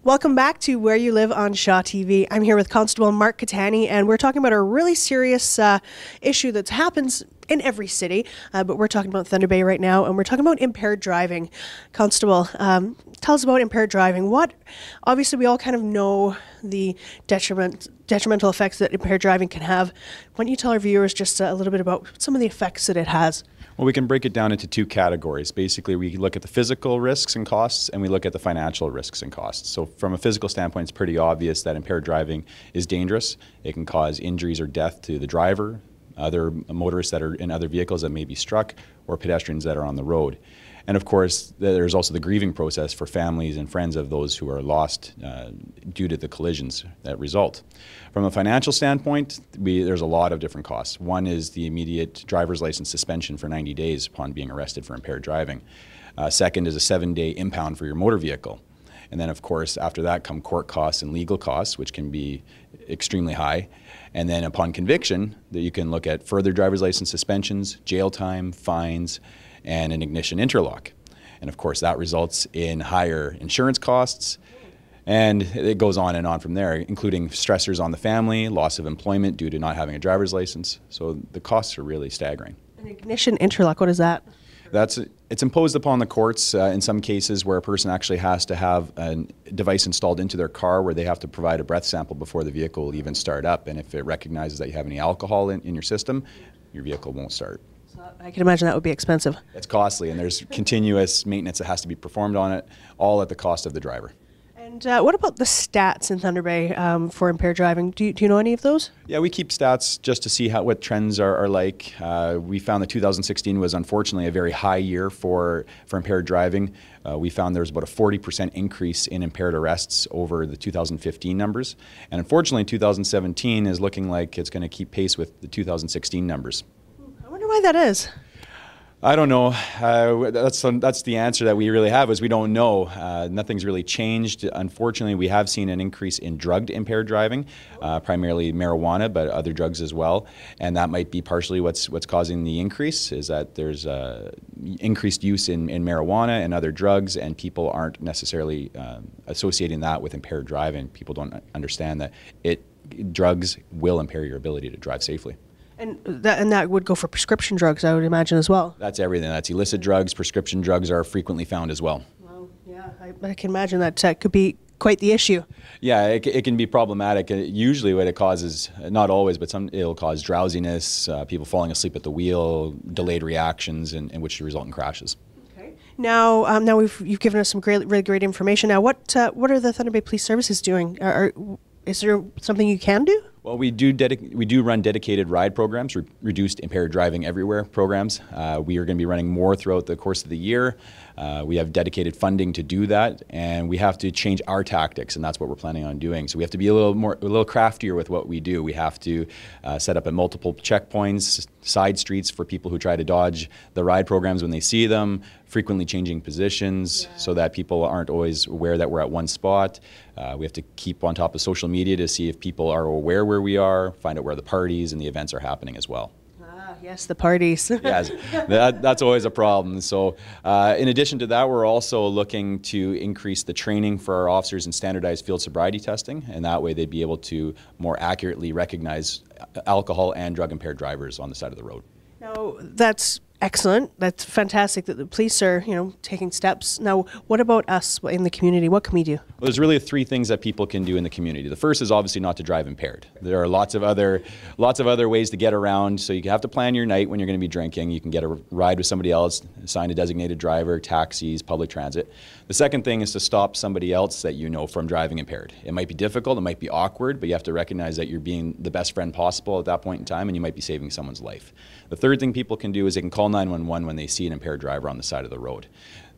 Welcome back to Where You Live on Shaw TV. I'm here with Constable Mark Cattani, and we're talking about a really serious issue that happens in every city, but we're talking about Thunder Bay right now, and we're talking about impaired driving. Constable, tell us about impaired driving. Obviously we all kind of know the detrimental effects that impaired driving can have. Why don't you tell our viewers just a little bit about some of the effects that it has? Well, we can break it down into two categories. Basically, we look at the physical risks and costs, and we look at the financial risks and costs. So from a physical standpoint, it's pretty obvious that impaired driving is dangerous. It can cause injuries or death to the driver, other motorists that are in other vehicles that may be struck, or pedestrians that are on the road. And of course, there's also the grieving process for families and friends of those who are lost due to the collisions that result. From a financial standpoint, there's a lot of different costs. One is the immediate driver's license suspension for 90 days upon being arrested for impaired driving. Second is a 7-day impound for your motor vehicle. And then, of course, after that come court costs and legal costs, which can be extremely high. And then upon conviction, you can look at further driver's license suspensions, jail time, fines, and an ignition interlock. And of course, that results in higher insurance costs, and it goes on and on from there, including stressors on the family, loss of employment due to not having a driver's license. So the costs are really staggering. An ignition interlock, what is that? It's imposed upon the courts in some cases where a person actually has to have a device installed into their car where they have to provide a breath sample before the vehicle will even start up. And if it recognizes that you have any alcohol in your system, your vehicle won't start. I can imagine that would be expensive. It's costly, and there's continuous maintenance that has to be performed on it, all at the cost of the driver. And what about the stats in Thunder Bay for impaired driving? Do you know any of those? Yeah, we keep stats just to see what trends are like. We found that 2016 was unfortunately a very high year for impaired driving. We found there was about a 40% increase in impaired arrests over the 2015 numbers. And unfortunately, 2017 is looking like it's going to keep pace with the 2016 numbers. I wonder why that is. I don't know. That's the answer that we really have, is we don't know. Nothing's really changed. Unfortunately, we have seen an increase in drugged impaired driving, primarily marijuana, but other drugs as well. And that might be partially what's causing the increase, is that there's increased use in marijuana and other drugs, and people aren't necessarily associating that with impaired driving. People don't understand that drugs will impair your ability to drive safely. And that would go for prescription drugs, I would imagine, as well. That's everything. That's illicit drugs. Prescription drugs are frequently found as well. Well, yeah, I can imagine that could be quite the issue. Yeah, it can be problematic. Usually what it causes, not always, but it'll cause drowsiness, people falling asleep at the wheel, delayed reactions, and which result in crashes. Okay. Now you've given us some really great information. Now, what are the Thunder Bay Police Services doing? Is there something you can do? Well, we do run dedicated ride programs, reduced impaired driving everywhere programs. We are going to be running more throughout the course of the year. We have dedicated funding to do that, and we have to change our tactics, and that's what we're planning on doing. So we have to be a little craftier with what we do. We have to set up at multiple checkpoints, side streets for people who try to dodge the ride programs when they see them, frequently changing positions so that people aren't always aware that we're at one spot. We have to keep on top of social media to see if people are aware where we are, find out where the parties and the events are happening as well. Yes, the parties. Yes, that's always a problem. So in addition to that, we're also looking to increase the training for our officers in standardized field sobriety testing, and that way they'd be able to more accurately recognize alcohol and drug impaired drivers on the side of the road. Now, that's excellent. That's fantastic that the police are, taking steps. Now, what about us in the community? What can we do? Well, there's really three things that people can do in the community. The first is obviously not to drive impaired. There are lots of other ways to get around. So you have to plan your night when you're going to be drinking. You can get a ride with somebody else, assign a designated driver, taxis, public transit. The second thing is to stop somebody else that you know from driving impaired. It might be difficult, it might be awkward, but you have to recognize that you're being the best friend possible at that point in time, and you might be saving someone's life. The third thing people can do is they can call 911 when they see an impaired driver on the side of the road.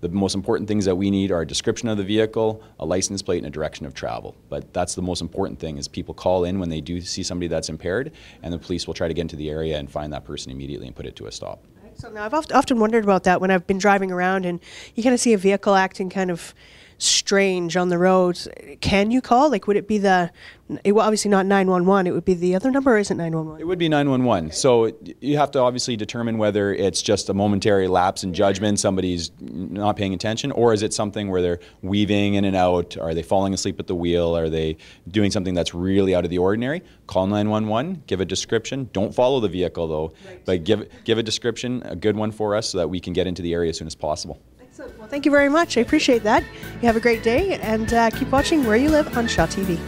The most important things that we need are a description of the vehicle, a license plate, and a direction of travel. But that's the most important thing, is people call in when they do see somebody that's impaired, and the police will try to get into the area and find that person immediately and put it to a stop. So now I've often wondered about that when I've been driving around and you kind of see a vehicle acting kind of strange on the road, can you call? Like, would it be obviously not 911, it would be the other number, or is it 911? It would be 911. So you have to obviously determine whether it's just a momentary lapse in judgment, somebody's not paying attention, or is it something where they're weaving in and out? Are they falling asleep at the wheel? Are they doing something that's really out of the ordinary? Call 911, give a description. Don't follow the vehicle though, but give a description, a good one for us, so that we can get into the area as soon as possible. Excellent. Well, thank you very much. I appreciate that. You have a great day, and keep watching Where You Live on Shaw TV.